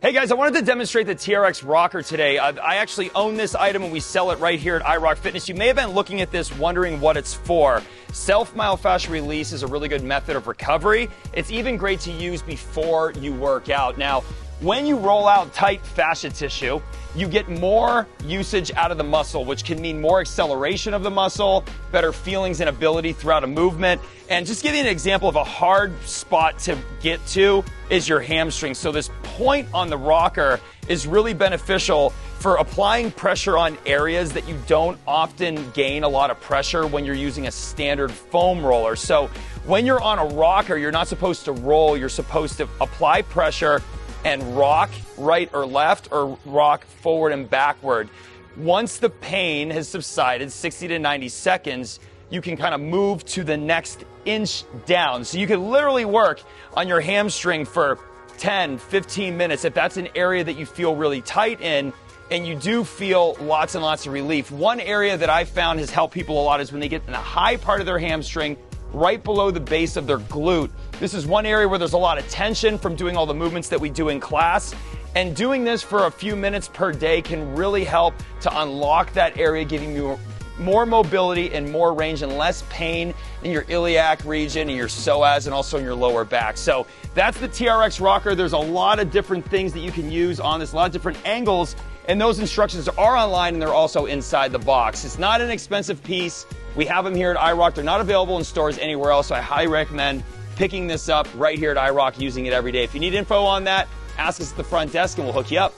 Hey guys, I wanted to demonstrate the TRX Rocker today. I actually own this item and we sell it right here at iRock Fitness. You may have been looking at this wondering what it's for. Self-myofascial release is a really good method of recovery. It's even great to use before you work out. Now, when you roll out tight fascia tissue, you get more usage out of the muscle, which can mean more acceleration of the muscle, better feelings and ability throughout a movement. And just give you an example of a hard spot to get to is your hamstring. So this point on the rocker is really beneficial for applying pressure on areas that you don't often gain a lot of pressure when you're using a standard foam roller. So when you're on a rocker, you're not supposed to roll, you're supposed to apply pressure and rock right or left or rock forward and backward. Once the pain has subsided, 60 to 90 seconds, you can kind of move to the next inch down. So you can literally work on your hamstring for 10, 15 minutes if that's an area that you feel really tight in and you do feel lots and lots of relief. One area that I found has helped people a lot is when they get in the high part of their hamstring, right below the base of their glute. This is one area where there's a lot of tension from doing all the movements that we do in class. And doing this for a few minutes per day can really help to unlock that area, giving you more mobility and more range and less pain in your iliac region and your psoas and also in your lower back. So that's the TRX Rocker. There's a lot of different things that you can use on this, a lot of different angles, and those instructions are online and they're also inside the box. It's not an expensive piece. We have them here at iRock. They're not available in stores anywhere else, so I highly recommend picking this up right here at iRock, using it every day. If you need info on that, ask us at the front desk and we'll hook you up.